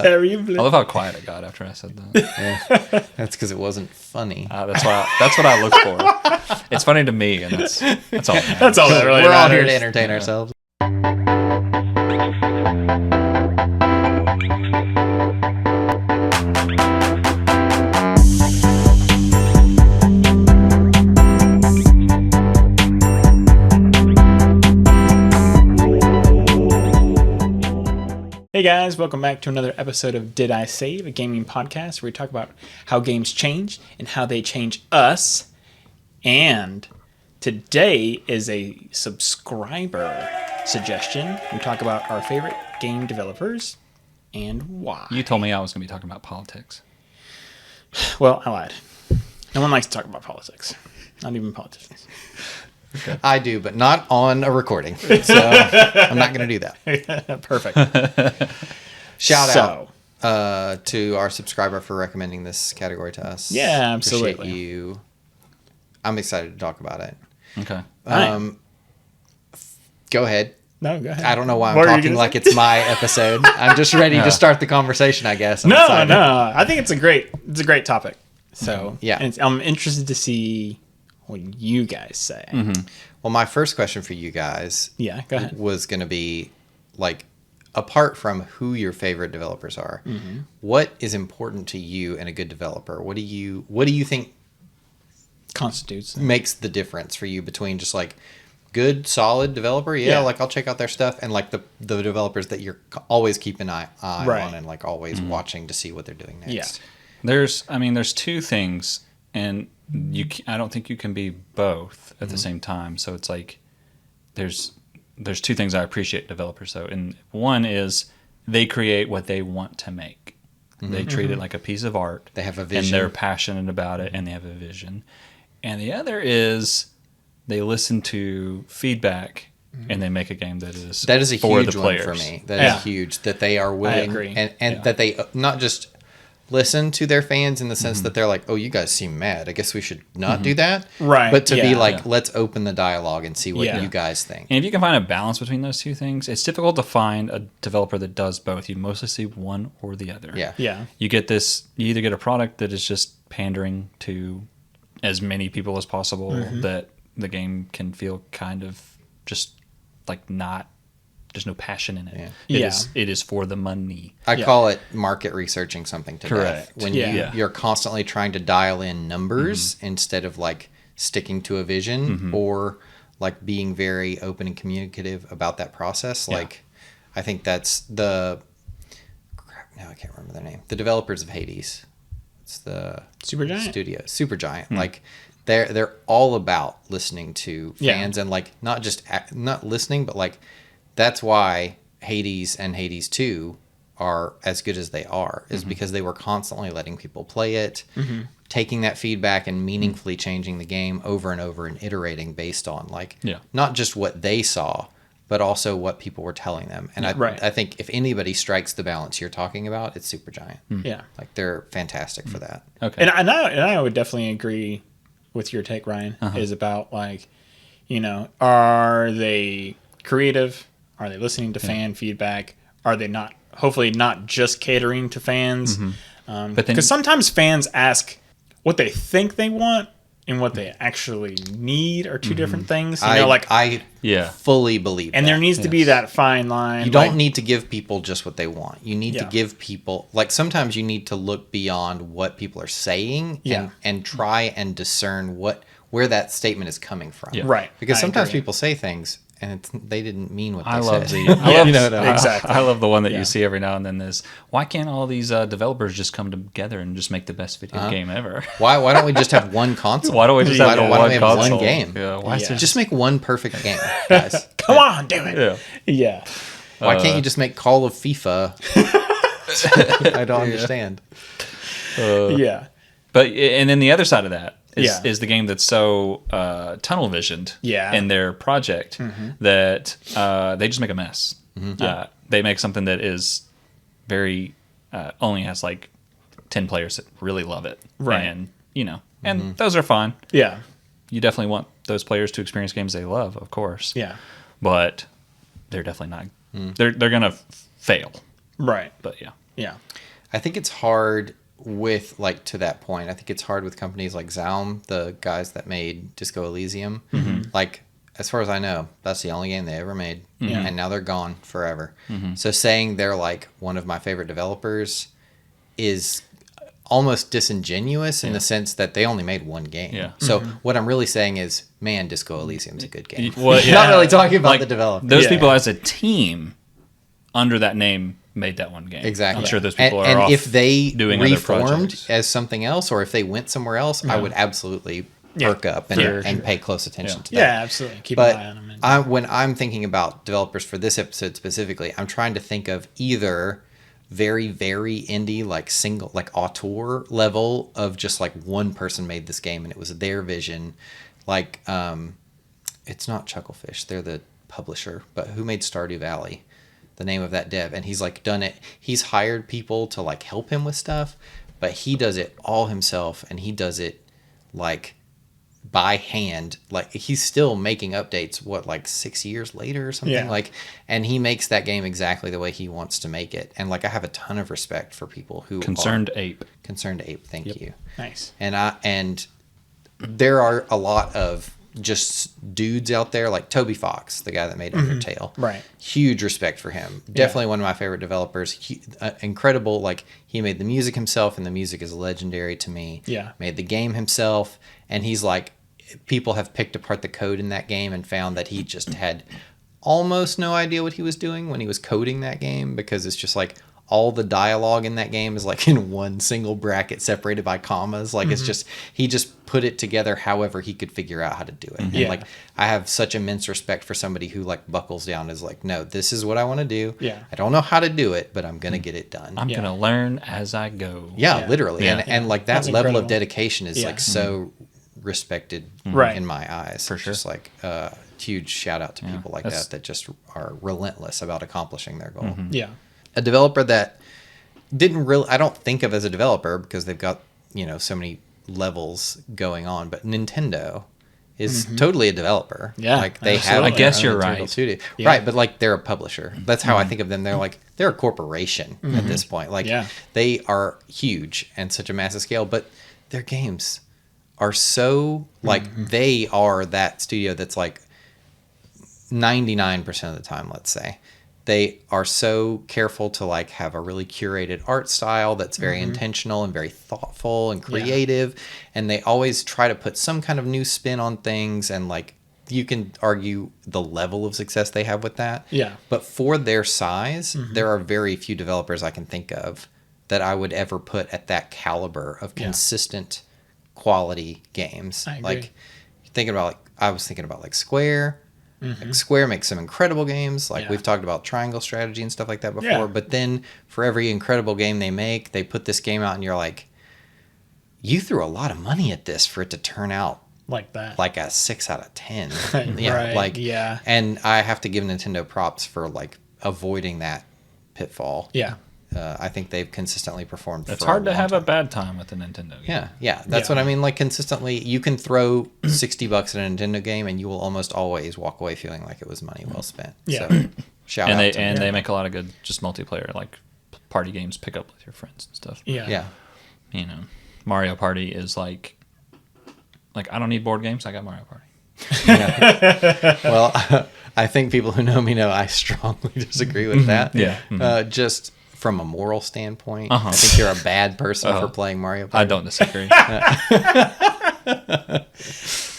Terribly. I love how quiet it got after I said that. Yeah. That's because it wasn't funny. That's what I look for. It's funny to me, and that's all. That's all that really We're all matters. here to entertain ourselves. Hey guys, welcome back to another episode of Did I Save, a gaming podcast where we talk about how games change and how they change us. And today is a subscriber suggestion. We talk about our favorite game developers and why. You told me I was going to be talking about politics. Well, I lied. No one likes to talk about politics. Not even politicians. Okay. I do, but not on a recording. So I'm not going to do that. Perfect. Shout out to our subscriber for recommending this category to us. Yeah, absolutely. Appreciate you. I'm excited to talk about it. Okay. Go ahead. No, go ahead. I don't know why I'm talking like it's my episode. I'm just ready to start the conversation, I guess. No. I think it's a great topic. So yeah, and I'm interested to see what you guys say. Mm-hmm. Well, my first question for you guys go ahead. was going to be, like, apart from who your favorite developers are, mm-hmm. what is important to you in a good developer? What do you think constitutes makes the difference for you between just like good, solid developer? Yeah. Like I'll check out their stuff, and like the developers that you're always keeping an eye on and like always watching to see what they're doing next. Yeah. There's two things, and I don't think you can be both at the same time. So it's like there's two things I appreciate developers though, and one is they create what they want to make. Mm-hmm. They treat it like a piece of art. They have a vision, and they're passionate about it, and they have a vision. And the other is they listen to feedback and they make a game that is a for huge the one players. for me. That is huge. That they are willing, and that they not just listen to their fans in the sense that they're like, oh, you guys seem mad, I guess we should not do that. Right. But to be like, let's open the dialogue and see what you guys think. And if you can find a balance between those two things, it's difficult to find a developer that does both. You mostly see one or the other. Yeah. You either get a product that is just pandering to as many people as possible that the game can feel kind of just like there's no passion in it. Yeah. It is for the money. I call it market researching something to Correct. death. When you're constantly trying to dial in numbers instead of like sticking to a vision or like being very open and communicative about that process. Like I think that's now I can't remember their name. The developers of Hades. It's the Supergiant studio. Supergiant. Like they're all about listening to fans and like not listening, but like that's why Hades and Hades 2 are as good as they are, is because they were constantly letting people play it, taking that feedback and meaningfully changing the game over and over and iterating based on like not just what they saw, but also what people were telling them. And I think if anybody strikes the balance you're talking about, it's Supergiant. Yeah. Like they're fantastic for that. Okay. And I would definitely agree with your take, Ryan, is about like, are they creative? Are they listening to fan feedback? Are they hopefully not just catering to fans? Because sometimes fans ask what they think they want and what they actually need are two different things. I fully believe and that. there needs to be that fine line. You don't need to give people just what they want. You need to give people, like sometimes you need to look beyond what people are saying and try and discern where that statement is coming from. Yeah. Right. Because sometimes people say things and they didn't mean what they said. Exactly. I love the one that you see every now and then is, why can't all these developers just come together and just make the best video game ever? Why don't we just have one console? Why don't we just have one game? Yeah, why is just make one perfect game, guys. Come on, do it. Yeah. Why can't you just make Call of FIFA? I don't understand. But and then the other side of that is the game that's so tunnel visioned in their project that they just make a mess. They make something that is very only has like 10 players that really love it. Right. And, and those are fine. Yeah. You definitely want those players to experience games they love, of course. Yeah. But they're definitely not. They're going to fail. Right. But yeah. Yeah. I think it's hard with, like, to that point, I think it's hard with companies like Zaum, the guys that made Disco Elysium. Like, as far as I know, that's the only game they ever made. And now they're gone forever. So saying they're, like, one of my favorite developers is almost disingenuous in the sense that they only made one game. Yeah. So what I'm really saying is, man, Disco Elysium's a good game. Well, yeah. Not really talking about Like, the developer. Those people as a team under that name made that one game. Exactly. I'm sure those people are and off if they doing other reformed projects. as something else, or if they went somewhere else, I would absolutely perk up and pay close attention to that. Yeah, absolutely. Keep an eye on them. But when I'm thinking about developers for this episode specifically, I'm trying to think of either very, very indie, like single, like auteur level of just like one person made this game and it was their vision. Like, it's not Chucklefish, they're the publisher, but who made Stardew Valley? The name of that dev, and he's like done it. He's hired people to like help him with stuff, but he does it all himself, and he does it like by hand. Like he's still making updates. What, like 6 years later or something? Yeah. Like, and he makes that game exactly the way he wants to make it. And like I have a ton of respect for people who Concerned are, Ape. Concerned Ape. Thank you. Nice. And there are a lot of just dudes out there like Toby Fox, the guy that made Undertale. Right. Huge respect for him. Definitely one of my favorite developers. Incredible. Like he made the music himself, and the music is legendary to me. Yeah. Made the game himself, and he's like, people have picked apart the code in that game and found that he just had almost no idea what he was doing when he was coding that game, because it's just like all the dialogue in that game is like in one single bracket separated by commas. Like it's just, he just put it together however he could figure out how to do it. And like, I have such immense respect for somebody who like buckles down, is like, no, this is what I want to do. Yeah. I don't know how to do it, but I'm going to get it done. I'm going to learn as I go. Yeah, literally. Yeah. And like that That's level incredible. of dedication is like so respected Right. in my eyes. For sure. Just like huge shout out to people like that just are relentless about accomplishing their goal. Yeah. A developer that didn't really, I don't think of as a developer because they've got, you know, so many levels going on, but Nintendo is totally a developer. Yeah, like they absolutely. have. I guess their you're own right. internal studio. Yeah. Right, but like they're a publisher. That's how I think of them. They're like they're a corporation at this point. Like they are huge and such a massive scale, but their games are so like they are that studio that's like 99% of the time, let's say. They are so careful to like have a really curated art style that's very intentional and very thoughtful and creative. And they always try to put some kind of new spin on things. And like, you can argue the level of success they have with that. Yeah. But for their size, there are very few developers I can think of that I would ever put at that caliber of consistent quality games. I agree. Like thinking about like, I was thinking about like Square. Like Square makes some incredible games. Like we've talked about triangle strategy and stuff like that before. Yeah. But then for every incredible game they make, they put this game out and you're like, you threw a lot of money at this for it to turn out Like that. like a 6 out of 10. Right, Like, yeah. And I have to give Nintendo props for like avoiding that pitfall. Yeah. I think they've consistently performed. It's for hard to long have time. a bad time with a Nintendo game. Yeah, that's what I mean. Like consistently, you can throw $60 at a Nintendo game, and you will almost always walk away feeling like it was money well spent. Yeah. So, shout out to them. They make a lot of good just multiplayer like party games, pick up with your friends and stuff. Yeah. Yeah, You know, Mario Party is like I don't need board games. I got Mario Party. Well, I think people who know me know I strongly disagree with that. Yeah. Just from a moral standpoint, Uh-huh. I think you're a bad person for playing Mario Party. I don't disagree.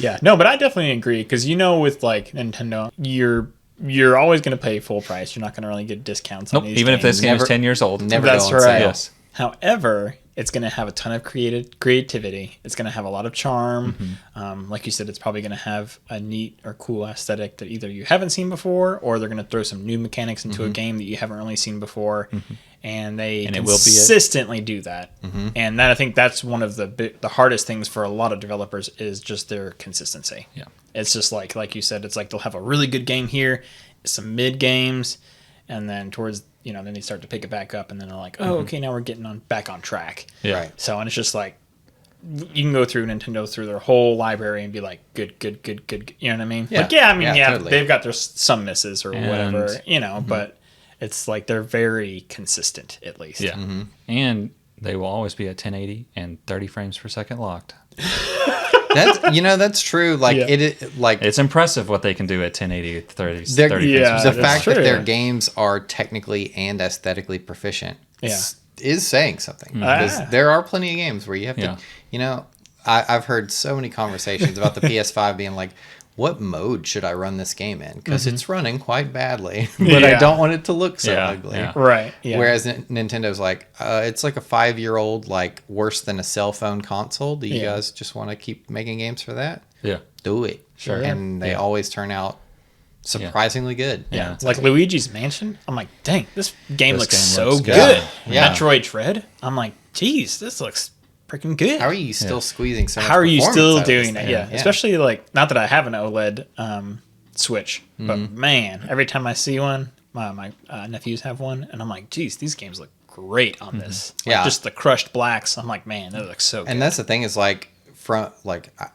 Yeah. No, but I definitely agree because with like Nintendo, you're always going to pay full price. You're not going to really get discounts on Nope. these Even if games. this game is Never- 10 years old. Never That's go on right. sale. Yes. However, it's going to have a ton of creativity. It's going to have a lot of charm. Like you said, it's probably going to have a neat or cool aesthetic that either you haven't seen before, or they're going to throw some new mechanics into a game that you haven't really seen before. And they And it will be consistently do that. And that I think that's one of the hardest things for a lot of developers is just their consistency. Yeah. It's just like you said, it's like they'll have a really good game here, some mid games, and then towards then they start to pick it back up, and then they're like, oh, okay, now we're getting back on track. Yeah. Right. So, and it's just like, you can go through Nintendo through their whole library and be like, good. You know what I mean? Yeah. Like, yeah, I mean, Yeah, totally. they've got some misses or And- whatever, but it's like they're very consistent, at least. Yeah. And they will always be at 1080 and 30 frames per second locked. That's true. Like it's impressive what they can do at 1080 at 30 frames per the second. fact that their games are technically and aesthetically proficient is saying something. Because there are plenty of games where you have to, I've heard so many conversations about the PS5 being like, what mode should I run this game in? Because it's running quite badly, but I don't want it to look so ugly. Yeah. Right. Yeah. Whereas Nintendo's like, it's like a 5-year-old, like worse than a cell phone console. Do you guys just want to keep making games for that? Yeah. Do it. Sure. And they always turn out surprisingly good. Yeah. Like Luigi's Mansion, I'm like, dang, this game looks so looks good. Yeah. Metroid Dread, I'm like, geez, this looks freaking good. How are you still squeezing so much How are you performance still out of this doing that? thing? Yeah. Especially like, not that I have an OLED Switch, but man, every time I see one, my nephews have one, and I'm like, geez, these games look great on this. Like, just the crushed blacks. I'm like, man, that looks so good. And that's the thing is like,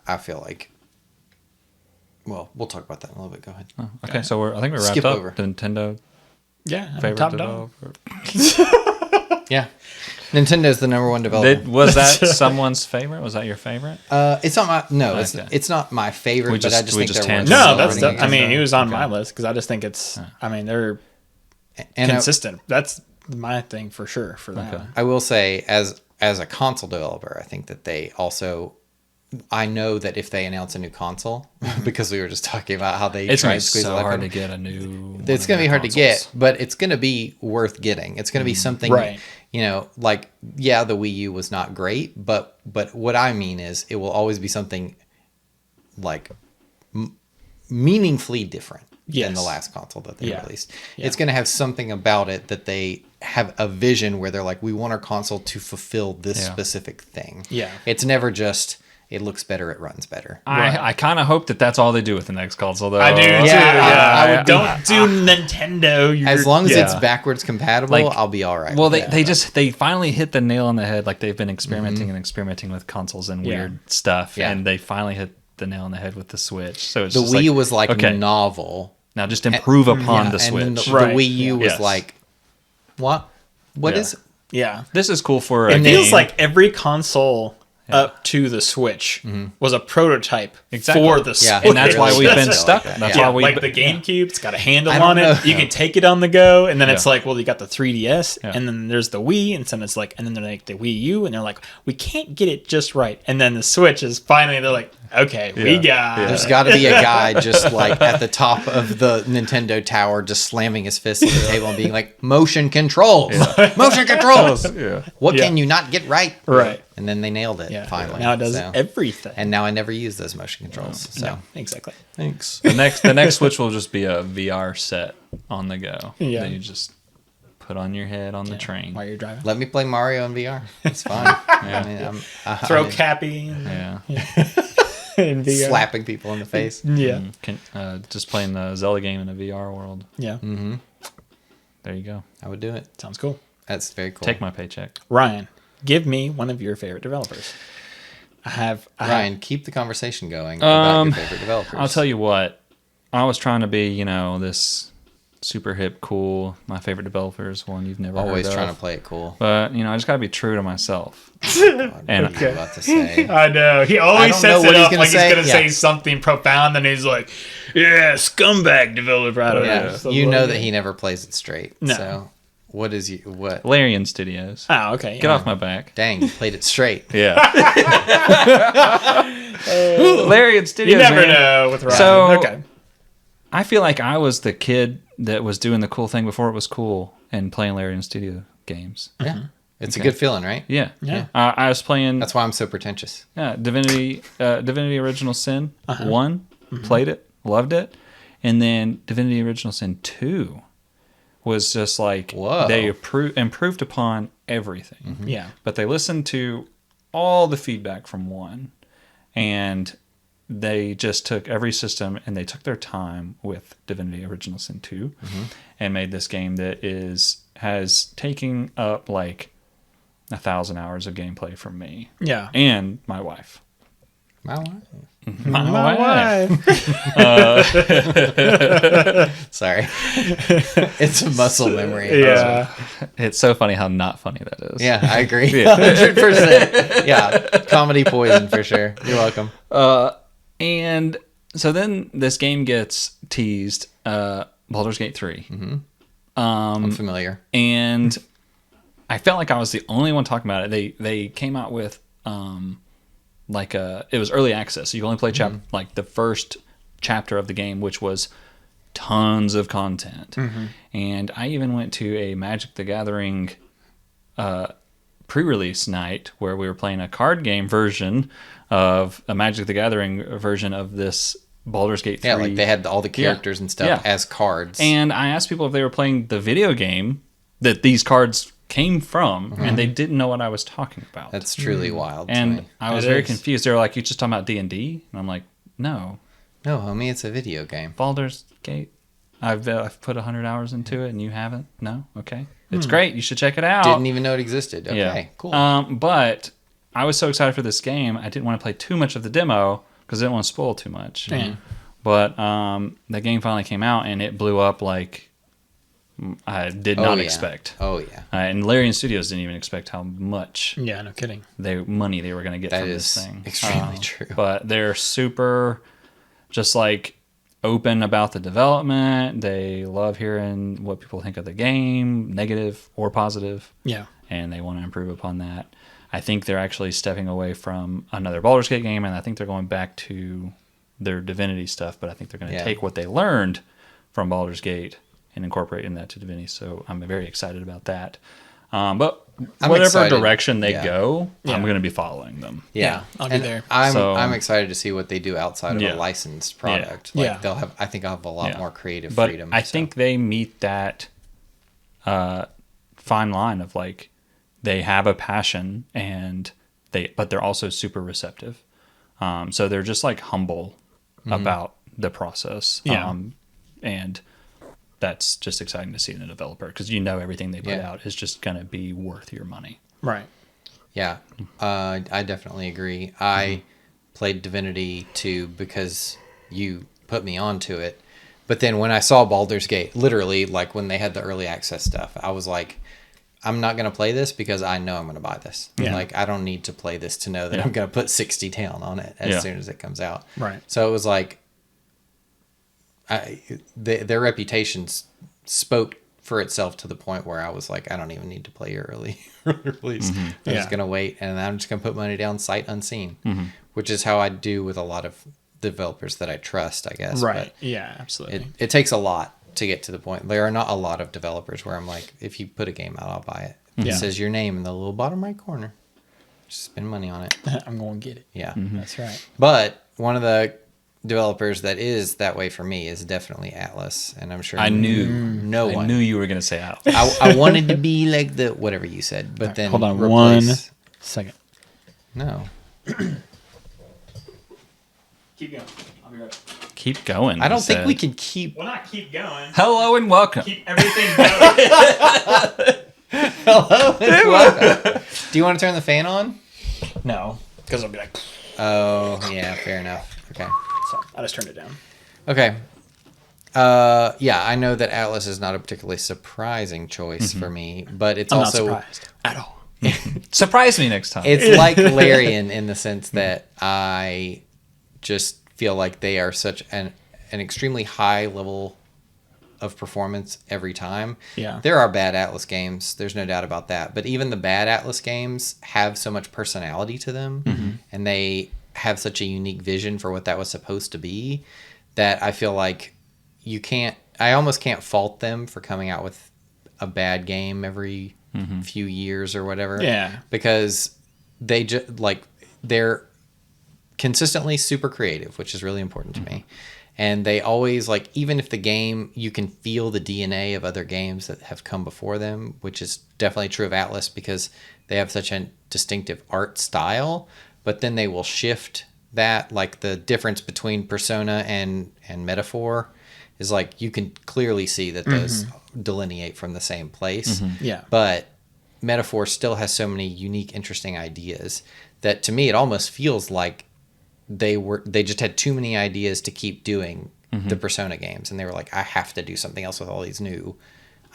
I feel like, well, we'll talk about that in a little bit. Go ahead. Oh, okay, so I think we wrapped Skip up over. the Nintendo favorite top dog. developer. Yeah. Nintendo's the number one developer. Was that someone's favorite? Was that your favorite? It's not my Okay. it's not my favorite, We but I just think they're tangent. worth No, that's. celebrating I mean, against he was on Okay. my list because I just think it's. I mean, they're and consistent. That's my thing for sure for that. one. I will say, as a console developer, I think that they also. I know that if they announce a new console, because we were just talking about how they It's try going and to be squeeze so the life hard out to of get a new. it's going to be hard to get, but it's going to be worth getting. It's going to be something, Right. Like, yeah, the Wii U was not great, but what I mean is it will always be something like meaningfully different than the last console that they released. Yeah. It's going to have something about it that they have a vision where they're like, we want our console to fulfill this specific thing. Yeah. It's never just, it looks better, it runs better. I kind of hope that that's all they do with the next console, though. I do too. I would don't do Nintendo. As long as it's backwards compatible, Like, I'll be all right. Well, with they finally hit the nail on the head. Like they've been experimenting with consoles and weird stuff, and they finally hit the nail on the head with the Switch. So it's the just Wii like, was like okay, novel. now just improve upon the Switch. And then the Right. Wii U was Yes. like, what? What Yeah. is? Yeah. This is cool for a It game. feels like every console up to the Switch was a prototype for the Switch. and that's why we've been Like stuck. that. That's Yeah, why we like the GameCube, it's got a handle I don't on it. know. You can take it on the go, and then it's Yeah. like, well, you got the 3DS, Yeah. and then there's the Wii, and then it's like, and then they're like the Wii U, and they're like, we can't get it just right, and then the Switch is finally, they're like, okay, we got. There's got to be a guy just like at the top of the Nintendo tower, just slamming his fist on the table and being like, "Motion controls, motion controls. What can you not get right?" Right. And then they nailed it Yeah. finally. Now it does So- everything. And now I never use those motion controls. So No, exactly. thanks. the next Switch will just be a VR set on the go. Yeah. That you just put on your head on the train. While you're driving, Let me play Mario in VR. It's fine. I mean, throw I'm Cappy in, Yeah. in VR. slapping people in the face. Yeah. Just playing the Zelda game in a VR world. Yeah. There you go. I would do it. Sounds cool. That's very cool. Take my paycheck. Ryan, give me one of your favorite developers. I have Ryan, keep the conversation going about your favorite developers. I'll tell you what. I was trying to be, this super hip, cool. My favorite developer is one you've never Always heard trying of. to play it cool. But I just gotta be true to myself. God, And- what are you about to say? I know. He always don't know sets what it he's up gonna like say. he's going to Yeah. say something profound, and he's like, yeah, scumbag developer. I don't know. Yeah, Something you know like that he never plays it straight. No. So, what is you? What? Larian Studios. Oh, okay. Get off my back. Dang, you played it straight. Yeah. Larian Studios. You never man. know with Ryan. So- okay. I feel like I was the kid that was doing the cool thing before it was cool and playing Larian Studio games. Yeah, it's a good feeling, right? Yeah. Yeah. I was playing That's why I'm so pretentious. Divinity Original Sin 1, played it, loved it. And then Divinity Original Sin 2 was just like, Whoa. they improved upon everything. Yeah. But they listened to all the feedback from 1, and they just took every system and they took their time with Divinity Original Sin 2 and made this game that has taken up like 1,000 hours of gameplay from me Yeah. and my wife. My wife. My wife. Sorry. It's a muscle memory. Yeah. It's so funny how not funny that is. Yeah, I agree. 100%. Yeah. Comedy poison for sure. You're welcome. And so then this game gets teased, Baldur's Gate 3. Mm-hmm. I'm familiar. And I felt like I was the only one talking about it. They came out with it was early access. So you only play like the first chapter of the game, which was tons of content. Mm-hmm. And I even went to a Magic the Gathering pre-release night where we were playing a card game version of a Magic the Gathering version of this Baldur's Gate 3. Yeah, like they had all the characters and stuff as cards. And I asked people if they were playing the video game that these cards came from, and they didn't know what I was talking about. That's truly wild. And to me. I was very confused. They were like, "You just talking about D&D?" And I'm like, "No, homie, it's a video game. Baldur's Gate. I've put 100 hours into it, and you haven't. No, okay, it's great. You should check it out." Didn't even know it existed. Okay, cool. But I was so excited for this game, I didn't want to play too much of the demo because I didn't want to spoil too much. Yeah. But the game finally came out, and it blew up like I did not expect. Oh, yeah. And Larian Studios didn't even expect how much Yeah, no kidding. money they were going to get from this thing. Extremely true. But they're super just like open about the development. They love hearing what people think of the game, negative or positive. Yeah. And they want to improve upon that. I think they're actually stepping away from another Baldur's Gate game, and I think they're going back to their Divinity stuff, but I think they're going to take what they learned from Baldur's Gate and incorporating that to Divinity. So I'm very excited about that. But whatever direction they go, I'm going to be following them. Yeah, I'll be there. I'm excited to see what they do outside of a licensed product. Like they'll have, I think I'll have a lot more creative freedom. I think they meet that fine line of like they have a passion but they're also super receptive. So they're just like humble about the process. And that's just exciting to see in a developer because everything they put out is just going to be worth your money. Right. Yeah, I definitely agree. I played Divinity 2 because you put me onto it. But then when I saw Baldur's Gate, literally, like when they had the early access stuff, I was like, I'm not going to play this because I know I'm going to buy this. Yeah. Like, I don't need to play this to know that I'm going to put 60 down on it as soon as it comes out. Right. So it was like, their reputations spoke for itself to the point where I was like, I don't even need to play your early release. I'm just going to wait, and I'm just going to put money down sight unseen, which is how I do with a lot of developers that I trust, I guess. Right. But yeah, absolutely. It takes a lot to get to the point. There are not a lot of developers where I'm like, if you put a game out, I'll buy it. It says your name in the little bottom right corner. Just spend money on it. I'm going to get it. Yeah. That's right. But one of the developers that is that way for me is definitely Atlas, and I'm sure I knew you were going to say Atlas. I wanted to be like the whatever you said, but then hold on 1 second. No. Keep going. I'll be right. Keep going. I don't think we can keep. Well, not keep going. Hello and welcome. Keep everything going. Hello and welcome. Do you want to turn the fan on? No, because I'll be like. Oh yeah, fair enough. Okay. So I just turned it down. Okay. Yeah, I know that Atlas is not a particularly surprising choice for me, but it's I'm also not surprised at all. Surprise me next time. It's like Larian in the sense that I just feel like they are such an extremely high level of performance every time. Yeah. There are bad Atlas games. There's no doubt about that. But even the bad Atlas games have so much personality to them, and they have such a unique vision for what that was supposed to be, that I feel like I almost can't fault them for coming out with a bad game every few years or whatever. Yeah. Because they're consistently super creative, which is really important to me. And they always, like, even if the game, you can feel the DNA of other games that have come before them, which is definitely true of Atlas because they have such a distinctive art style, but then they will shift that, like the difference between Persona and Metaphor is like, you can clearly see that those delineate from the same place. Yeah. But Metaphor still has so many unique, interesting ideas that to me, it almost feels like they just had too many ideas to keep doing the Persona games, and they were like, I have to do something else with all these new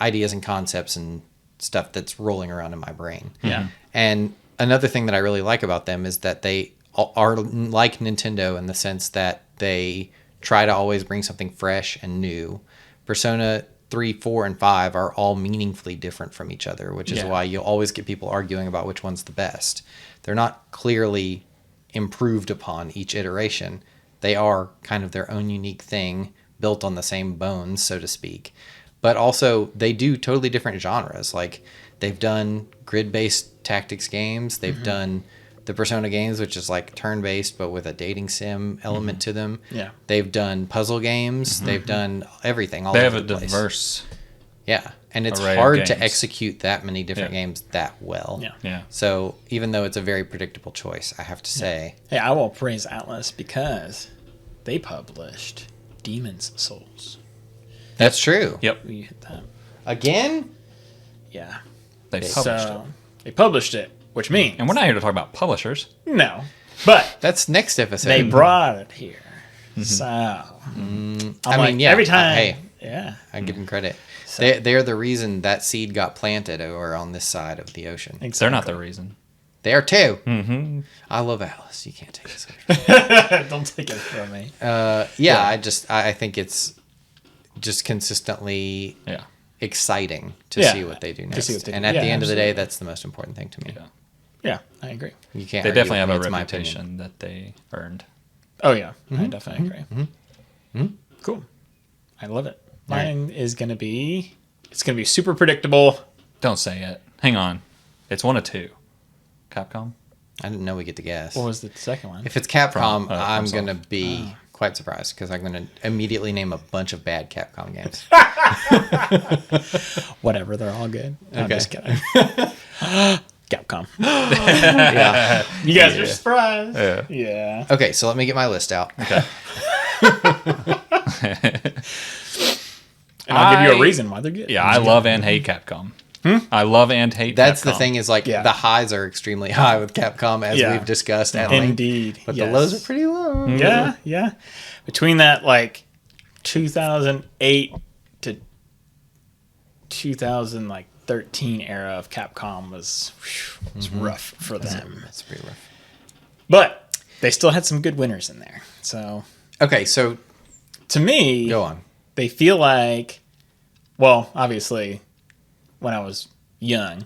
ideas and concepts and stuff that's rolling around in my brain. Yeah. And another thing that I really like about them is that they are like Nintendo in the sense that they try to always bring something fresh and new. Persona 3, 4, and 5 are all meaningfully different from each other, which is why you'll always get people arguing about which one's the best. They're not clearly improved upon each iteration. They are kind of their own unique thing, built on the same bones, so to speak. But also, they do totally different genres. Like, they've done grid-based tactics games. They've done the Persona games, which is like turn-based, but with a dating sim element to them. Yeah. They've done puzzle games. They've done everything all They over have a the place. diverse. Yeah. And it's array of hard to games. execute that many different games that well. Yeah. Yeah. So even though it's a very predictable choice, I have to say, Hey, I will praise Atlas because they published Demon's Souls. that's true. Yep. We hit that. Again? Yeah. They published it. So they published it, which means And we're not here to talk about publishers. no, but That's next episode. they brought it here. So I I'm mean, yeah, every time. hey. Yeah. I give them credit. So- They're the reason that seed got planted over on this side of the ocean. They're Exactly. not the reason. They are too. Mm-hmm. I love Alice. You can't take this away. Don't take it from me. I think it's just consistently Yeah. exciting to Yeah, see what they do to next. see what they And do. at Yeah, the end of the day, absolutely. that's the most important thing to me. Yeah. Yeah, I agree. You can't. They argue definitely with have me. a It's my opinion. reputation that they earned. Oh yeah, I definitely agree. Cool. I love it. All right. Mine is gonna be. It's gonna be super predictable. Don't say it. Hang on. It's one of two. Capcom? I didn't know we get to guess. What was the second one? If it's Capcom, From I'm Soft. going to be quite surprised because I'm going to immediately name a bunch of bad Capcom games. Whatever, they're all good. I'm Okay. just kidding. Capcom. Yeah. You guys are surprised. Yeah. Yeah. Okay, so let me get my list out. Okay. And I'll give you a I- reason why they're good. Yeah, I love and hate Capcom. I love and hate That's Capcom. the thing is like Yeah. the highs are extremely high with Capcom as Yeah. we've discussed at length. Indeed. But yes. the lows are pretty low. Yeah, yeah. Between that like 2008 to 2013 era of Capcom was rough for them. That's pretty rough. But they still had some good winners in there. So Okay, so to me, go on. they feel like, well, obviously, when I was young,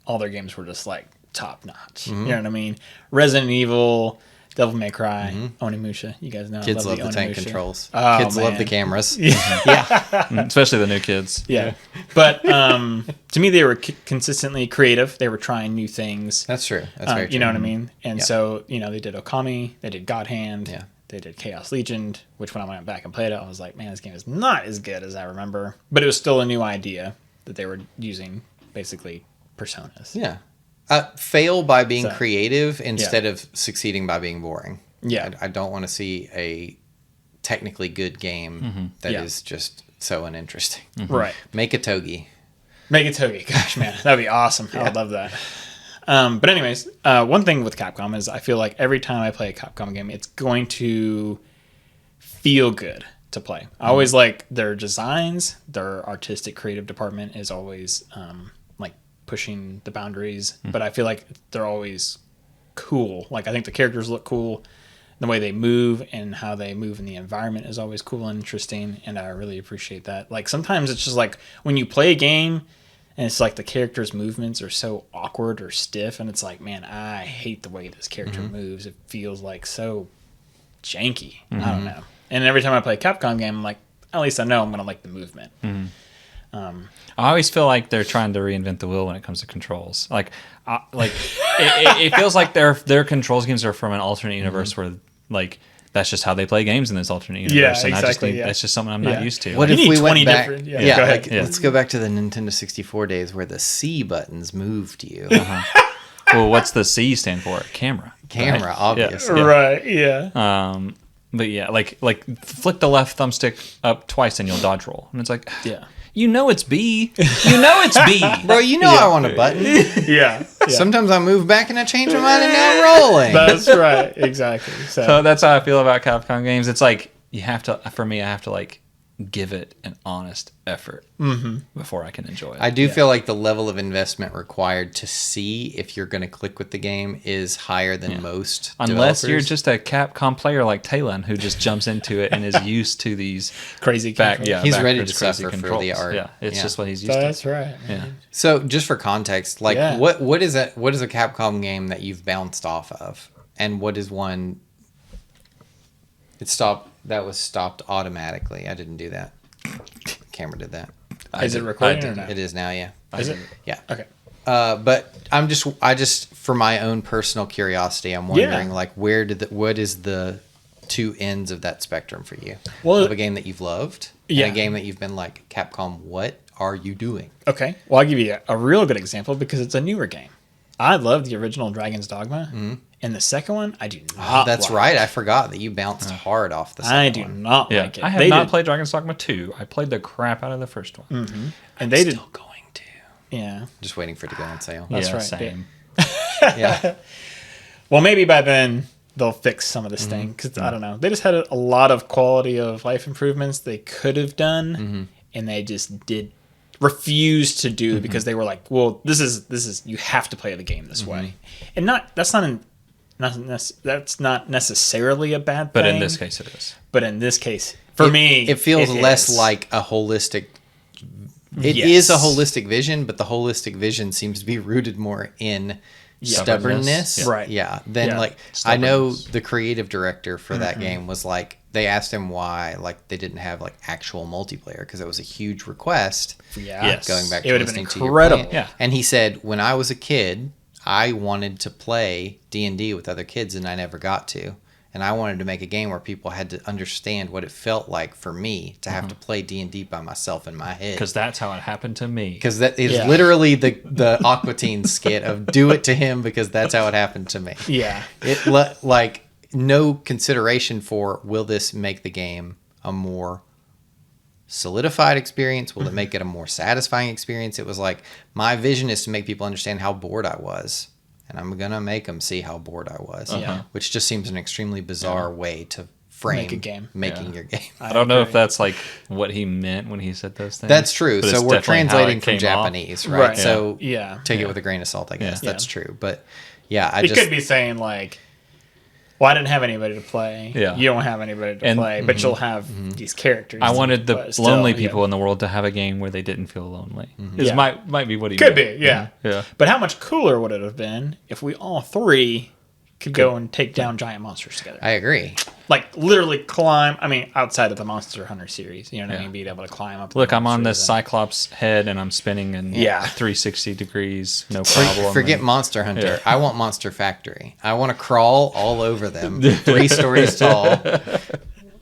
all their games were just like top notch. You know what I mean? Resident Evil, Devil May Cry, Onimusha. You guys know I Kids love the tank Onimusha. controls. Oh, Kids love man. the cameras. Especially the new kids. Yeah. But to me, they were consistently creative. They were trying new things. That's true. That's very true. You know what I mean? And Yeah. so, they did Okami, they did God Hand, Yeah. they did Chaos Legion, which when I went back and played it, I was like, man, this game is not as good as I remember. But it was still a new idea that they were using, basically, personas. Yeah. Fail by being So- creative instead of succeeding by being boring. Yeah. I don't want to see a technically good game that is Yeah. just so uninteresting. Right. Make a Togi. Make it Togi. Gosh, man, that'd be awesome. I would love that. But anyways, one thing with Capcom is I feel like every time I play a Capcom game, it's going to feel good to play. I always like their designs. Their artistic creative department is always like pushing the boundaries. But I feel like they're always cool. Like I think the characters look cool. The way they move and how they move in the environment is always cool and interesting. And I really appreciate that. Like sometimes it's just like when you play a game and it's like the character's movements are so awkward or stiff. And it's like, man, I hate the way this character moves. It feels like so janky. I don't know. And every time I play a Capcom game, I'm like, at least I know I'm going to like the movement. I always feel like they're trying to reinvent the wheel when it comes to controls. It feels like their controls games are from an alternate universe where like that's just how they play games in this alternate universe. Yeah, and I just exactly, think yeah. that's just something I'm not Yeah. used to. What You if need we 20 went back? different- Yeah, go ahead. Yeah. let's go back to the Nintendo 64 days where the C buttons moved you. Well, what's the C stand for? Camera. Camera, Right? obviously. Yeah. Right. Yeah. But yeah, like flick the left thumbstick up twice and you'll dodge roll. And it's like, Yeah. You know it's B. You know it's B. Bro, you know I want a button. Yeah. Sometimes I move back and I change my mind and now I'm rolling. That's right. Exactly. So that's how I feel about Capcom games. It's like I have to like give it an honest effort before I can enjoy it. I do feel like the level of investment required to see if you're going to click with the game is higher than most Unless developers. you're just a Capcom player like Talon who just jumps into it and is used to these crazy controls. He's ready to backwards crazy suffer for controls. the art. Yeah, it's just what he's used That's to. right. Yeah. So just for context, like Yeah. what is a Capcom game that you've bounced off of, and what is one that was stopped automatically? I didn't do that. Camera did that. Is it recording or not? It is now, yeah. Is it? Yeah. Okay. But I just for my own personal curiosity, I'm wondering like what is the two ends of that spectrum for you? Well, of a game that you've loved, and a game that you've been like, Capcom, what are you doing? Okay. Well, I'll give you a real good example because it's a newer game. I love the original Dragon's Dogma, and the second one I do not. That's like. right. I forgot that you bounced hard off the second I do one. not like it. I have not played Dragon's Dogma 2. I played the crap out of the first one. And they did. Still going to. Yeah. Just waiting for it to go on sale. That's right. Same. Yeah. Well, maybe by then they'll fix some of this thing because I don't know. They just had a lot of quality of life improvements they could have done, and they just refused to do because they were like, "Well, this is you have to play the game this way," and that's not necessarily a bad thing. But in this case, it is. But in this case, for me, it feels less is. like a holistic. It is a holistic vision, but the holistic vision seems to be rooted more in stubbornness. Yeah. Right. Yeah. Then Yeah. like I know the creative director for that game was like, they asked him why like they didn't have like actual multiplayer because it was a huge request. Yeah. Yes. Going back It to would have been listening to incredible. your point. Yeah. And he said, when I was a kid, I wanted to play D&D with other kids and I never got to. And I wanted to make a game where people had to understand what it felt like for me to have to play D&D by myself in my head. Because that's how it happened to me. Because that is literally the Aqua Teen skit of do it to him because that's how it happened to me. Yeah. It like no consideration for will this make the game a more solidified experience? Will it make it a more satisfying experience? It was like, my vision is to make people understand how bored I was. And I'm going to make them see how bored I was. Which just seems an extremely bizarre way to frame Make a game. making your game. I don't know if that's like what he meant when he said those things. That's true. but So it's we're definitely how translating it from came Japanese, off. right? Right. So Yeah. take it with a grain of salt, I guess. Yeah. That's true. But yeah, It could be saying like, well, I didn't have anybody to play. Yeah. You don't have anybody to play, but you'll have these characters. I wanted the but still, lonely yeah. people in the world to have a game where they didn't feel lonely. This Yeah. might be what he Could meant. be, yeah. Yeah. But how much cooler would it have been if we all three could go and take down giant monsters together? I agree. Like literally climb. I mean, outside of the Monster Hunter series, you know what I mean? Being able to climb up. Look, the I'm on this monsters Cyclops head and I'm spinning in 360 degrees, no problem. Forget And- Monster Hunter. I want Monster Factory. I want to crawl all over them, 3 stories tall.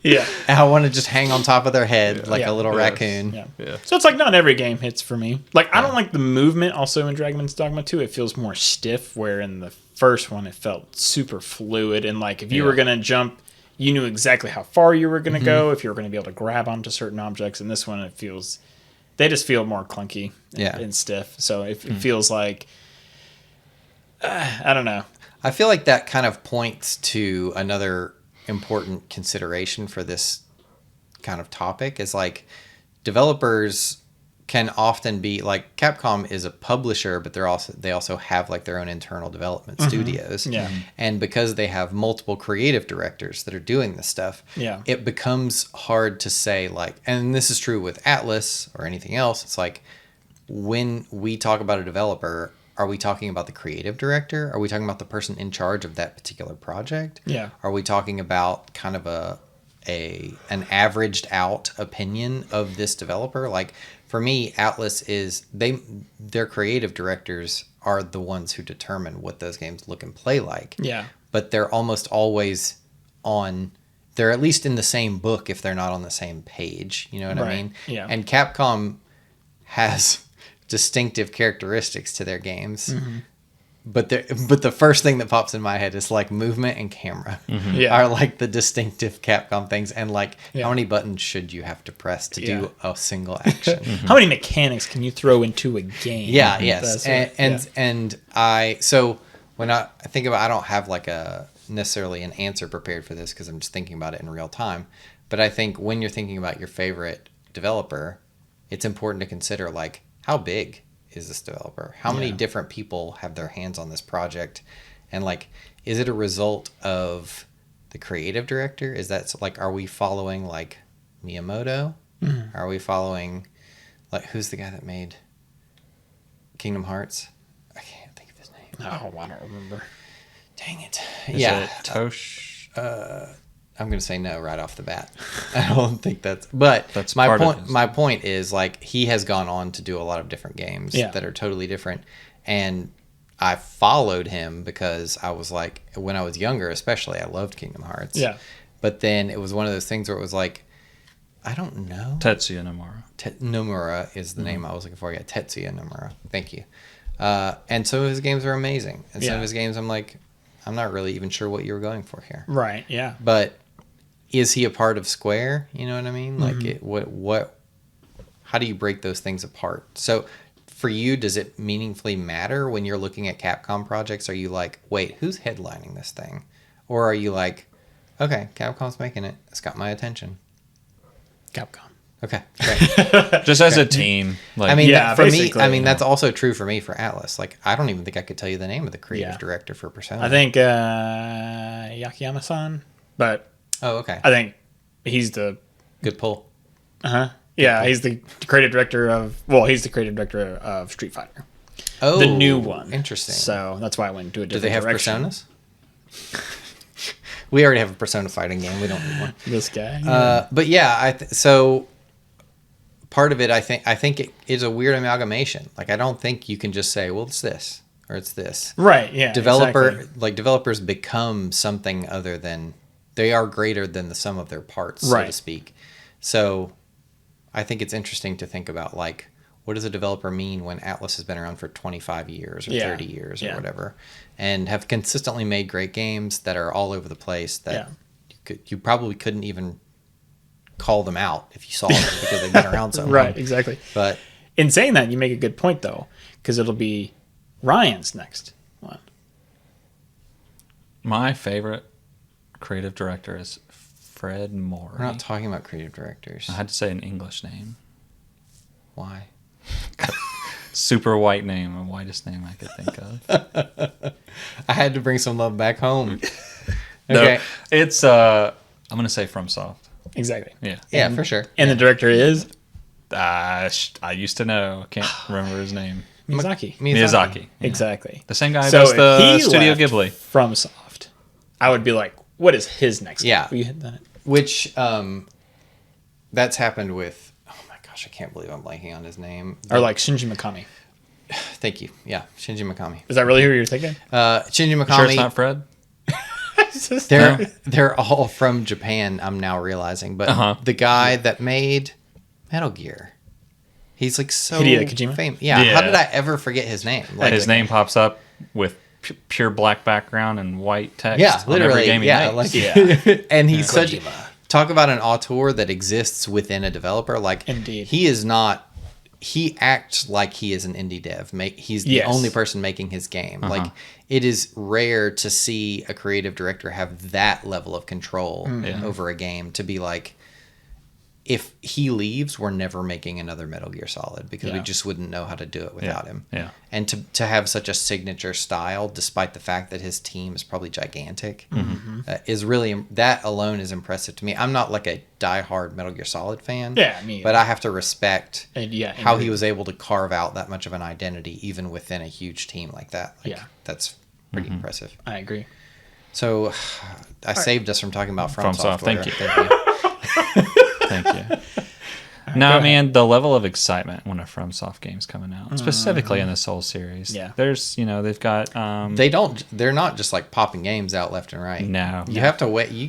Yeah. And I want to just hang on top of their head like Yeah. a little Yes. raccoon. Yeah. So it's like not every game hits for me. Like I don't like the movement also in Dragon's Dogma 2. It feels more stiff, where in the first one it felt super fluid, and like if you were gonna jump, you knew exactly how far you were gonna go, if you were gonna be able to grab onto certain objects. In this one they just feel more clunky and stiff. So it feels like I don't know. I feel like that kind of points to another important consideration for this kind of topic is like developers can often be like Capcom is a publisher, but they also have like their own internal development studios. Yeah. And because they have multiple creative directors that are doing this stuff, it becomes hard to say like, and this is true with Atlas or anything else. It's like when we talk about a developer, are we talking about the creative director? Are we talking about the person in charge of that particular project? Yeah. Are we talking about kind of an averaged out opinion of this developer? Like for me, Atlas is their creative directors are the ones who determine what those games look and play like. Yeah. But they're almost always they're at least in the same book if they're not on the same page. You know what I mean? Yeah. And Capcom has distinctive characteristics to their games but the first thing that pops in my head is like movement and camera are like the distinctive Capcom things, and like how many buttons should you have to press to do a single action? How many mechanics can you throw into a game? Yeah, yes, and so when I think about, I don't have like a necessarily an answer prepared for this because I'm just thinking about it in real time. But I think when you're thinking about your favorite developer, it's important to consider like how big is this developer? How many different people have their hands on this project? And like, is it a result of the creative director? Is that like, are we following like Miyamoto? Are we following like, who's the guy that made Kingdom Hearts? I can't think of his name. Oh, I don't remember. Dang it. Is it Tosh? I'm going to say no right off the bat. I don't think that's my point. My point is like he has gone on to do a lot of different games that are totally different. And I followed him because I was like, when I was younger, especially, I loved Kingdom Hearts. Yeah. But then it was one of those things where it was like, I don't know. Tetsuya Nomura. Nomura is the name I was looking for. Yeah, Tetsuya Nomura. Thank you. And some of his games are amazing. And some of his games I'm like, I'm not really even sure what you were going for here. Right, yeah. But is he a part of Square? You know what I mean? Like, how do you break those things apart? So for you, does it meaningfully matter when you're looking at Capcom projects? Are you like, wait, who's headlining this thing? Or are you like, okay, Capcom's making it. It's got my attention. Capcom. Okay, great. Just as a team. Like, I mean, for me, I mean, that's also true for me for Atlas. Like, I don't even think I could tell you the name of the creative director for Persona. I think Yakiyama-san, but... Oh, okay. I think he's the... Good pull. Uh-huh. Yeah, he's the creative director of... Well, he's the creative director of Street Fighter. Oh, the new one. Interesting. So that's why I went into a different direction. Do they have Personas? We already have a Persona fighting game. We don't need one. This guy. But yeah, so part of it, I think it is a weird amalgamation. Like, I don't think you can just say, well, it's this or it's this. Right, yeah. Developers become something other than... They are greater than the sum of their parts, so to speak. So I think it's interesting to think about, like, what does a developer mean when Atlas has been around for 25 years or 30 years or whatever, and have consistently made great games that are all over the place that you probably couldn't even call them out if you saw them because they've been around so long. Right, exactly. But in saying that, you make a good point, though, because it'll be Ryan's next one. My favorite creative director is Fred Moore. We're not talking about creative directors. I had to say an English name. Why? Super white name, the whitest name I could think of. I had to bring some love back home. Okay. No, it's I'm gonna say FromSoft. Exactly. Yeah, for sure. And the director is I used to know. I can't remember his name. Miyazaki. Exactly. The same guy who does the Studio Ghibli. FromSoft. I would be like, what is his next game? Will you hit that? Which that's happened with, oh my gosh, I can't believe I'm blanking on his name. Or like Shinji Mikami. Thank you. Yeah, Shinji Mikami. Is that really who you're thinking? Shinji Mikami. Sure it's not Fred? They're all from Japan, I'm now realizing. But the guy that made Metal Gear, he's like so Hideo Kojima? famous. Yeah, how did I ever forget his name? Like, his name pops up with pure black background and white text. Yeah, literally. On every game he makes. And he's such... Talk about an auteur that exists within a developer. Like, indeed. He is not... He acts like he is an indie dev. He's the only person making his game. Like, it is rare to see a creative director have that level of control over a game to be like, if he leaves, we're never making another Metal Gear Solid because we just wouldn't know how to do it without him. Yeah. And to have such a signature style, despite the fact that his team is probably gigantic, is really, that alone is impressive to me. I'm not like a diehard Metal Gear Solid fan. Yeah, me either. But I have to respect how he was able to carve out that much of an identity even within a huge team like that. Like, that's pretty impressive. I agree. So I saved us from talking about FromSoft. Thank you. Thank you. No, man, the level of excitement when a FromSoft game's coming out, specifically in the Soul series. Yeah. There's, they've got... they're not just like popping games out left and right. No. You have to wait. You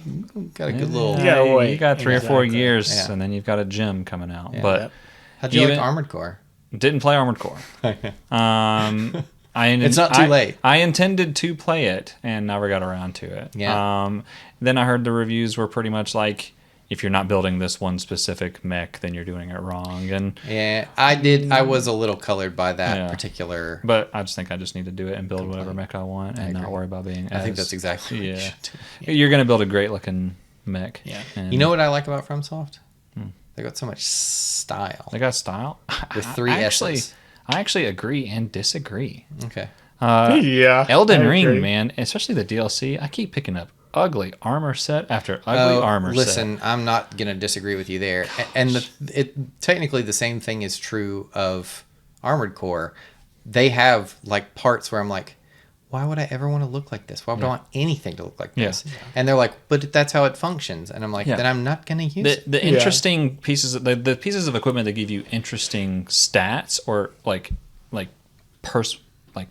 got a good little... You got 3 or 4 years, and then you've got a gem coming out. Yeah. But how'd you like Armored Core? Didn't play Armored Core. It's not too late. I intended to play it and never got around to it. Yeah. Then I heard the reviews were pretty much like, if you're not building this one specific mech, then you're doing it wrong. And yeah, I was a little colored by that particular. But I just think I just need to do it and build whatever mech I want and not worry about being. I think that's exactly what you should do. You're gonna build a great looking mech. Yeah. And you know what I like about FromSoft? They got so much style. They got style With three S's. I actually agree and disagree. Okay. Yeah. Elden Ring, man, especially the DLC. I keep picking up ugly armor set after ugly armor set. Listen, I'm not going to disagree with you there. And technically the same thing is true of Armored Core. They have like parts where I'm like, why would I ever want to look like this? Why would I want anything to look like this? Yeah. And they're like, but that's how it functions. And I'm like, then I'm not going to use it. The interesting pieces, the pieces of equipment that give you interesting stats or like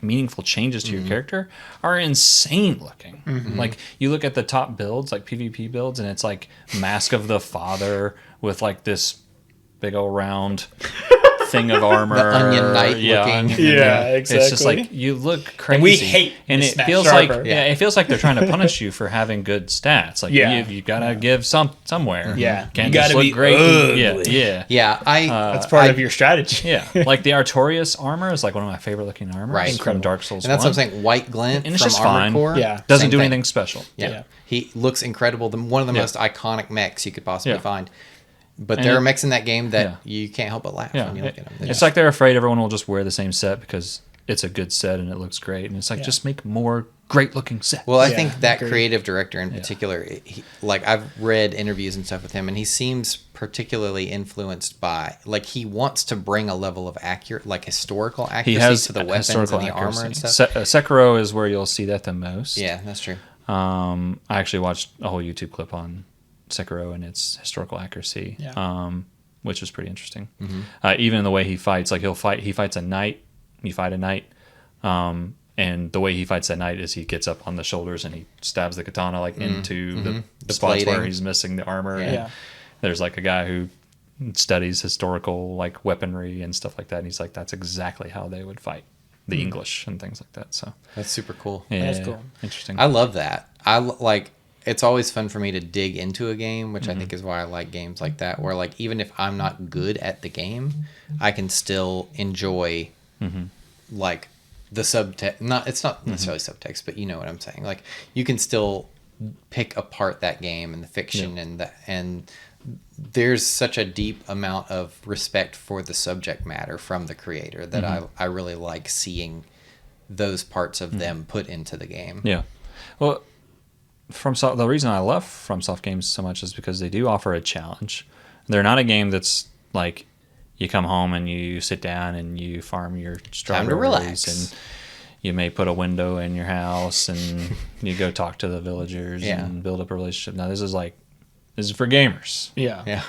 meaningful changes to your character are insane looking. Like you look at the top builds, like PvP builds, and it's like Mask of the Father with like this big old round thing of armor, the Onion Knight looking. Yeah, exactly. It's just like you look crazy, and we hate, and it feels like it feels like they're trying to punish you for having good stats. Like you gotta give somewhere. Yeah, can't you just gotta look be great. ugly. Yeah. That's part of your strategy. Yeah, like the Artorias armor is like one of my favorite looking armors. Right. From Dark Souls. And that's 1. what I'm saying. White Glint And it's from just Armored fine. Core. Yeah. Doesn't same do thing. anything special. Yeah. He looks incredible. One of the most iconic mechs you could possibly find. But there are mechs in that game that you can't help but laugh when you look at them. It's like they're afraid everyone will just wear the same set because it's a good set and it looks great. And it's like, just make more great looking sets. Well, I think that creative director in particular, like I've read interviews and stuff with him, and he seems particularly influenced by, like he wants to bring a level of historical accuracy to the weapons and the armor and stuff. Sekiro is where you'll see that the most. Yeah, that's true. I actually watched a whole YouTube clip on Sekiro and its historical accuracy, which was pretty interesting. Even the way he fights, like he fights a knight, you fight a knight, and the way he fights that knight is he gets up on the shoulders and he stabs the katana like into the spots where he's missing the armor. And there's like a guy who studies historical like weaponry and stuff like that, and he's like, that's exactly how they would fight the English and things like that. So that's super cool. Yeah, that's cool. Interesting. I love that. It's always fun for me to dig into a game, which I think is why I like games like that, where like even if I'm not good at the game, I can still enjoy like the subtext. It's not necessarily subtext, but you know what I'm saying. Like you can still pick apart that game and the fiction and there's such a deep amount of respect for the subject matter from the creator that I really like seeing those parts of them put into the game. Yeah. Well, the reason I love FromSoft games so much is because they do offer a challenge. They're not a game that's like you come home and you sit down and you farm your strawberries. Time to relax. And you may put a window in your house and you go talk to the villagers and build up a relationship. Now this is for gamers. Yeah.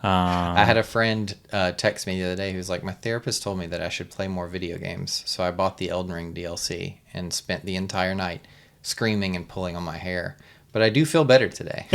I had a friend text me the other day who's like, my therapist told me that I should play more video games, so I bought the Elden Ring DLC and spent the entire night screaming and pulling on my hair. But I do feel better today.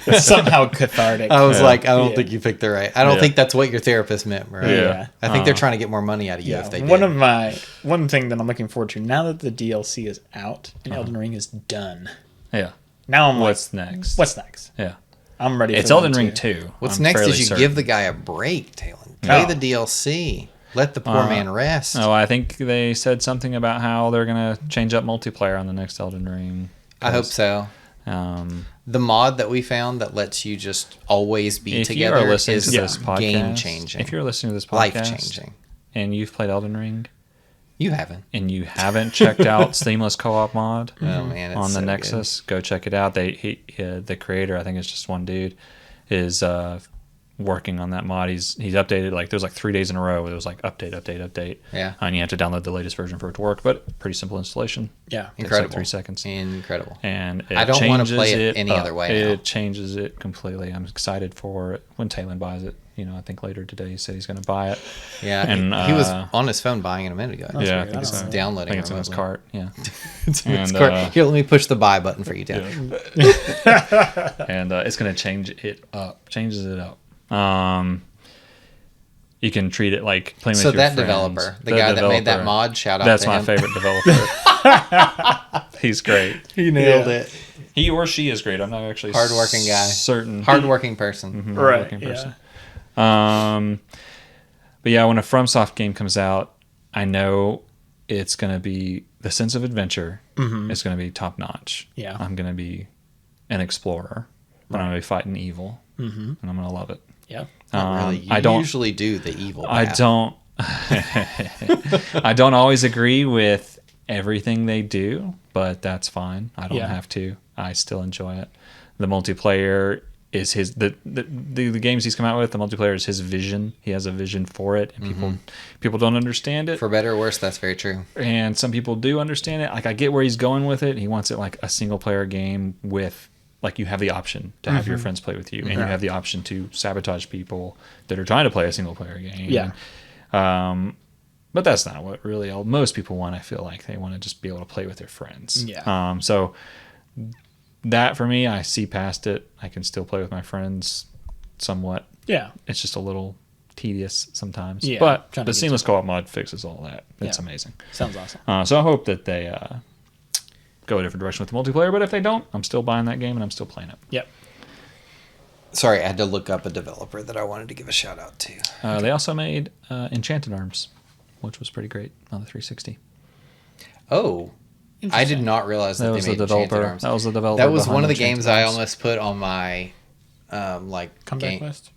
It's somehow cathartic. I was like, I don't think you picked the right. I don't think that's what your therapist meant, right? Yeah. I think they're trying to get more money out of you if they did. One thing that I'm looking forward to now that the DLC is out and Elden Ring is done. Yeah. Now I'm what's next? What's next? Yeah. I'm ready. It's Elden Ring 2. What's next is you give the guy a break, Talon. Play the DLC. Let the poor man rest. Oh, I think they said something about how they're going to change up multiplayer on the next Elden Ring. I hope so. The mod that we found that lets you just always be together is game changing. If you're listening to this podcast, life changing, and you've played Elden Ring, you haven't, and you haven't checked out Seamless Co-op mod oh man, on the so Nexus, go check it out. The creator, I think it's just one dude, is working on that mod. He's updated, like there's like 3 days in a row where there was like update. Yeah. And you have to download the latest version for it to work, but pretty simple installation. Yeah. Incredible. Like 3 seconds. Incredible. And I don't want to play it any other way now. It changes it completely. I'm excited for it when Talon buys it. I think later today he said he's going to buy it. Yeah. And he was on his phone buying it a minute ago. Yeah, I think so. Downloading I think it's in his cart. Yeah. It's in his cart. Here, let me push the buy button for you, Talon. And it's going to change it up. Changes it up. You can treat it like playing with So your that friends. developer, the guy that made that mod, shout out That's to him. my favorite developer. He's great. He nailed it. He or she is great. I'm not actually Hardworking guy. certain. Hardworking person. Mhm, Right, hardworking person. But yeah, when a FromSoft game comes out, I know it's going to be the sense of adventure. It's going to be top notch. Yeah. I'm going to be an explorer. I'm going to be fighting evil, and I'm going to love it. Yeah. Not really. You I don't usually do the evil I path. don't. I don't always agree with everything they do, but that's fine. I don't have to. I still enjoy it. The multiplayer is his the games he's come out with. The multiplayer is his vision. He has a vision for it, and people don't understand it. For better or worse, that's very true. And some people do understand it. Like, I get where he's going with it. He wants it like a single player game with, like, you have the option to have your friends play with you, and you have the option to sabotage people that are trying to play a single player game. Yeah. But that's not what really most people want. I feel like they want to just be able to play with their friends. Yeah. So that, for me, I see past it. I can still play with my friends somewhat. Yeah. It's just a little tedious sometimes. Yeah, But trying to the get seamless co-op mod fixes all that. It's amazing. Sounds awesome. So I hope that they go a different direction with the multiplayer. But if they don't, I'm still buying that game and I'm still playing it. Yep. Sorry, I had to look up a developer that I wanted to give a shout out to. They also made Enchanted Arms, which was pretty great on the 360. Oh, I did not realize that, That they was made the developer. Enchanted Arms. That was the developer. That was behind one of the Enchanted games I Arms. almost put on my Comeback game. list.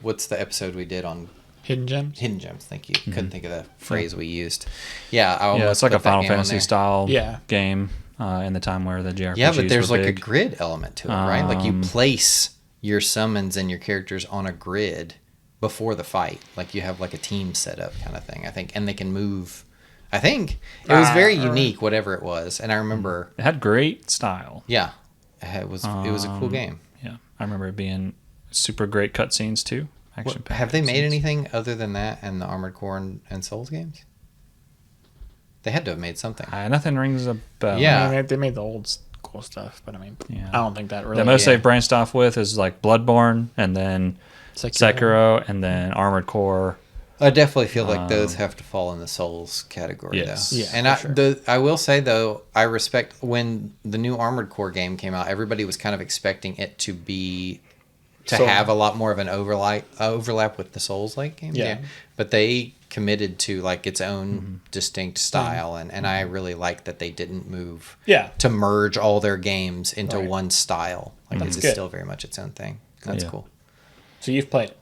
What's the episode we did on Hidden Gems. Hidden Gems? Thank you. Couldn't think of the phrase we used. Yeah, I almost Yeah, it's like put a that Final game on Fantasy there. style Yeah. game in the time where the JRPGs Yeah, but there's were like a big. grid element to it, right? Like you place your summons and your characters on a grid before the fight. Like you have like a team set up kind of thing, I think. And they can move. I think it was very unique, whatever it was. And I remember... It had great style. Yeah. It was a cool game. Yeah, I remember it being super great cutscenes too. Have they made cutscenes. anything other than that and the Armored Core and Souls games? They had to have made something. Nothing rings a bell. Yeah. I mean, they made the old school stuff, but I mean, Yeah. I don't think that really. The most they've branched off with is like Bloodborne, and then Sekiro, and then Armored Core. I definitely feel like those have to fall in the Souls category, Yes. though. Yeah, And for I will say, though, I respect when the new Armored Core game came out, everybody was kind of expecting it to have a lot more of an overlap with the Souls-like games. Yeah. But they committed to like its own distinct style, and I really like that they didn't move to merge all their games into one style. Like That's it's good. still very much its own thing. That's Yeah. cool. So you've played it.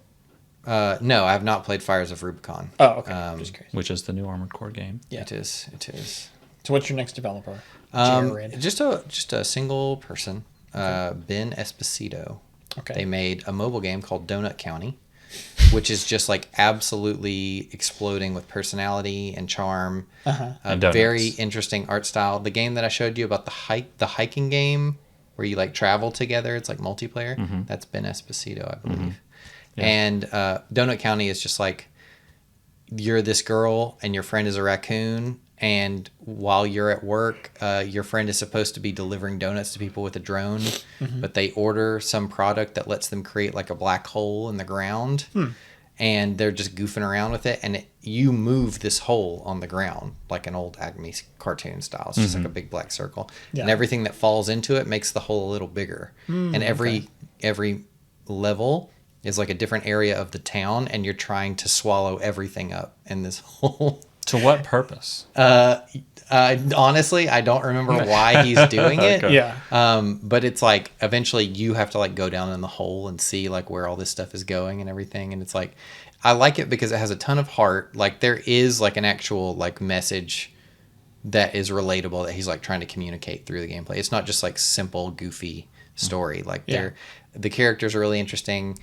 No, I have not played Fires of Rubicon. Oh, okay. Just curious. Which is the new Armored Core game. Yeah. It is. So what's your next developer? Jared. Just a single person, Ben Esposito. Okay. They made a mobile game called Donut County, which is just like absolutely exploding with personality and charm. A And donuts. very interesting art style. The game that I showed you about the hiking game where you like travel together, it's like multiplayer. That's Ben Esposito, I believe. Yeah. And Donut County is just like you're this girl and your friend is a raccoon, and while you're at work, your friend is supposed to be delivering donuts to people with a drone, but they order some product that lets them create like a black hole in the ground, and they're just goofing around with it, and you move this hole on the ground like an old Acme cartoon style. It's just like a big black circle, and everything that falls into it makes the hole a little bigger, and every level is like a different area of the town, and you're trying to swallow everything up in this hole. To what purpose? Honestly, I don't remember why he's doing it. Okay. Yeah. But it's like eventually you have to like go down in the hole and see like where all this stuff is going and everything. And it's like, I like it because it has a ton of heart. Like there is like an actual like message that is relatable that he's like trying to communicate through the gameplay. It's not just like simple, goofy story. Like the characters are really interesting.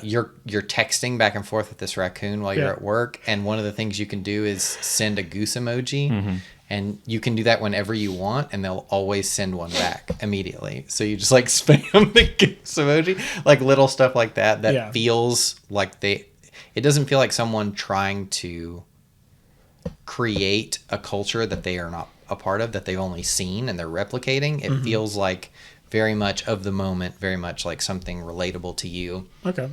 You're texting back and forth with this raccoon while you're at work, and one of the things you can do is send a goose emoji, and you can do that whenever you want, and they'll always send one back immediately. So you just like spam the goose emoji, like little stuff like that feels like it doesn't feel like someone trying to create a culture that they are not a part of, that they've only seen and they're replicating. It feels like very much of the moment, very much like something relatable to you. Okay.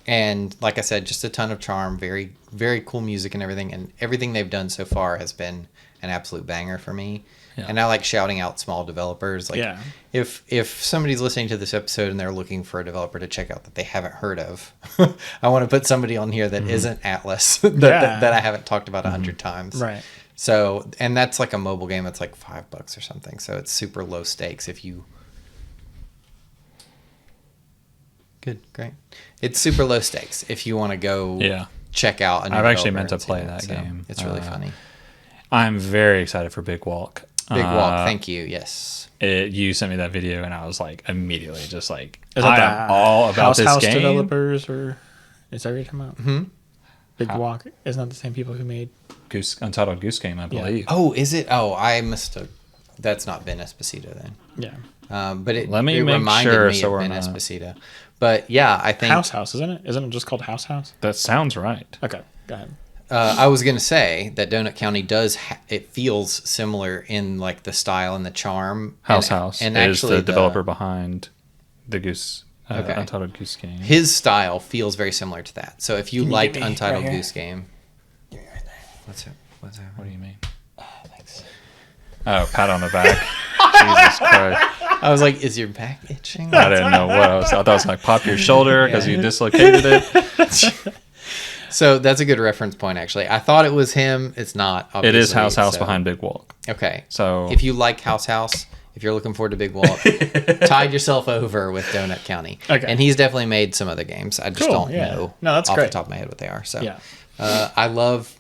And like I said, just a ton of charm, very, very cool music and everything. And everything they've done so far has been an absolute banger for me. Yeah. And I like shouting out small developers. Like if somebody's listening to this episode and they're looking for a developer to check out that they haven't heard of, I want to put somebody on here that isn't Atlas that I haven't talked about 100 times. Right. So, and that's like a mobile game that's like $5 or something. So it's super low stakes if you... Good, great. It's super low stakes if you want to go check out. I've actually meant to play that game. It's really funny. I'm very excited for Big Walk. Big Walk, thank you. Yes. You sent me that video, and I was like, immediately just like, I am all about this game. Developers, or is that what you're talking about? Mm-hmm. Big Walk is not the same people who made Untitled Goose Game, I believe. Oh, is it? Oh, I must have. That's not Ben Esposito then. Yeah. But it Let me reminded sure, me of Ben Esposito. But yeah, I think House, isn't it? Isn't it just called House? That sounds right. Okay, go ahead. I was gonna say that Donut County does. It feels similar in like the style and the charm. House and is actually the developer behind the Goose Untitled Goose Game. His style feels very similar to that. So if you liked Untitled Goose Game, give me right there. What's that? What do you mean? Thanks. Oh, pat on the back. Jesus Christ. I was like, is your back itching? I didn't know what I thought it was like pop your shoulder because you dislocated it. So that's a good reference point, actually. I thought it was him. It's not. It is House behind Big Walk. Okay. So if you like House, if you're looking forward to Big Walk, tide yourself over with Donut County. Okay. And he's definitely made some other games. I just don't know off the top of my head what they are. So I love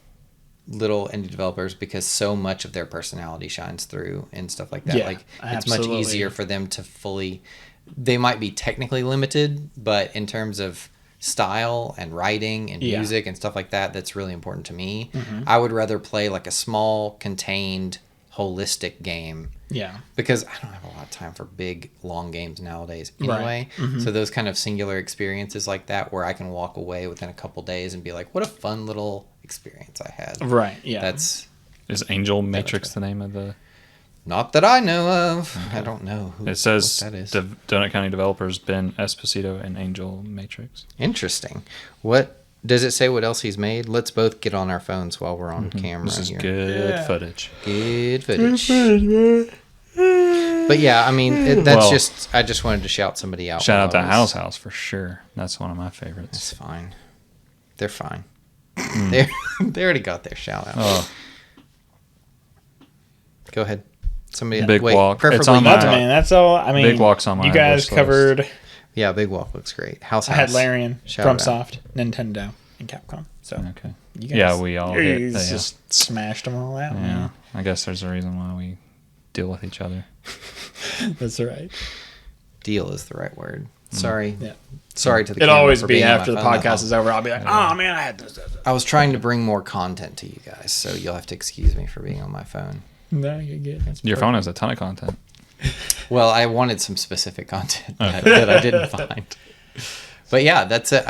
little indie developers because so much of their personality shines through and stuff like that. Like it's much easier for them to fully. They might be technically limited, but in terms of style and writing and music and stuff like that, that's really important to me. I would rather play like a small, contained, holistic game. Yeah. Because I don't have a lot of time for big, long games nowadays anyway. Right. So those kind of singular experiences like that where I can walk away within a couple days and be like, what a fun little experience I had. Right, yeah. Is Angel Matrix the name of the... Not that I know of. Okay. I don't know who it says what that is. Donut County developers Ben Esposito and Angel Matrix. Interesting. What does it say? What else he's made? Let's both get on our phones while we're on camera. This is here. good footage. Good footage. But yeah, I mean, just. I just wanted to shout somebody out. Shout out to House for sure. That's one of my favorites. That's fine. They're fine. They already got their shout out. Oh. Go ahead. Somebody Big Walk. Preferably It's on my, that's all. I mean, Big Walk's on my you guys covered. list. Yeah, Big Walk looks great. House. I had Larian, FromSoft, Nintendo, and Capcom. So okay. You guys, we all hit. Just smashed them all out. Yeah, man. I guess there's a reason why we deal with each other. That's right. Deal is the right word. Sorry. Yeah. Sorry to the It'll always be after the podcast is over. I'll be like, oh man, I had this. I was trying to bring more content to you guys, so you'll have to excuse me for being on my phone. No, you're good. Your phone has a ton of content. Well, I wanted some specific content that I didn't find. But yeah, that's it.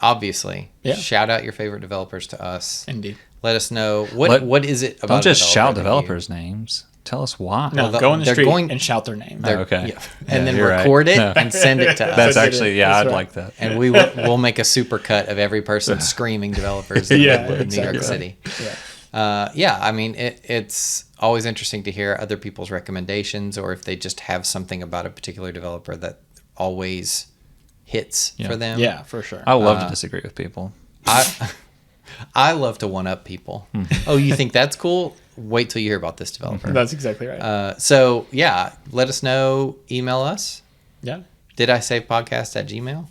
Obviously, shout out your favorite developers to us. Indeed. Let us know what is it about. Don't just shout developers' names. Tell us why. No, go in the street and shout their name. Okay. Yeah. And then record it and send it to us. That's actually, I'd like that. And we'll make a super cut of every person screaming developers in New York City. Yeah. I mean, it's always interesting to hear other people's recommendations or if they just have something about a particular developer that always hits for them. Yeah, for sure. I love to disagree with people. I love to one-up people. Oh, you think that's cool? Wait till you hear about this developer. That's exactly right. So, yeah, let us know. Email us. Yeah. Did I Save Podcast at Gmail?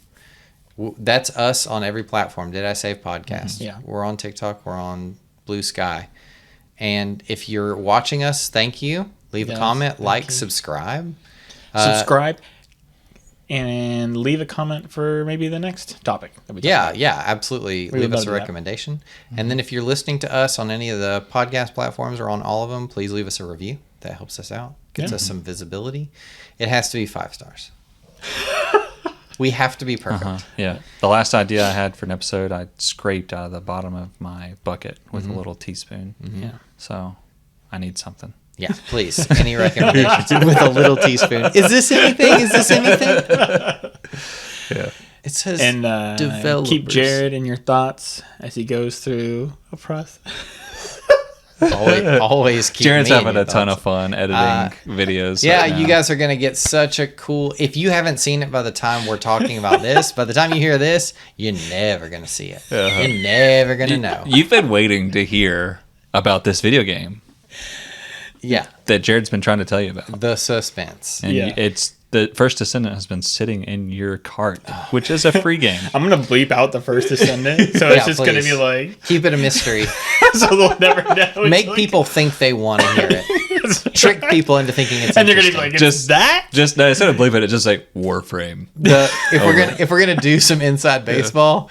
That's us on every platform. Did I Save Podcast? Yeah. We're on TikTok. We're on Bluesky. And if you're watching us, thank you. Leave a comment, subscribe. Subscribe. And leave a comment for maybe the next topic that we talk about. Yeah, absolutely. Leave us a recommendation. And then if you're listening to us on any of the podcast platforms or on all of them, please leave us a review. That helps us out. Gets us some visibility. It has to be 5 stars. We have to be perfect. Yeah. The last idea I had for an episode, I scraped out of the bottom of my bucket with a little teaspoon. Yeah. So I need something. Yeah, please. Any recommendations with a little teaspoon? Is this anything? Is this anything? Yeah. It says And developers. keep Jared in your thoughts as he goes through a process. Always keep Jared's me in having your a ton thoughts. of fun editing videos. Yeah, right now. you guys are going to get such a cool... If you haven't seen it by the time we're talking about this, by the time you hear this, you're never going to see it. You're never going to know. You've been waiting to hear about this video game Yeah, that Jared's been trying to tell you about. the suspense. And Yeah. it's the First Descendant has been sitting in your cart, which is a free game. I'm going to bleep out the first Descendant. So it's just going to please. be like, Keep it a mystery. so they'll never know. Make It's people think they want to hear it. Trick people into thinking it's and they're going to interesting. be like, it's that? Just no, instead of bleep it, it's just like Warframe. If we're gonna do some inside baseball,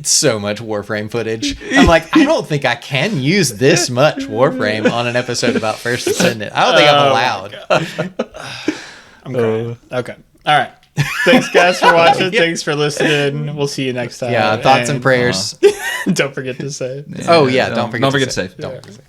so much Warframe footage. I'm like, I don't think I can use this much Warframe on an episode about First Descendant. I don't think I'm allowed. I'm crying. Okay. All right. Thanks, guys, for watching. Thanks for listening. We'll see you next time. Yeah, thoughts and prayers. Don't forget to say. Oh yeah, don't forget to to say. save. Don't forget to say.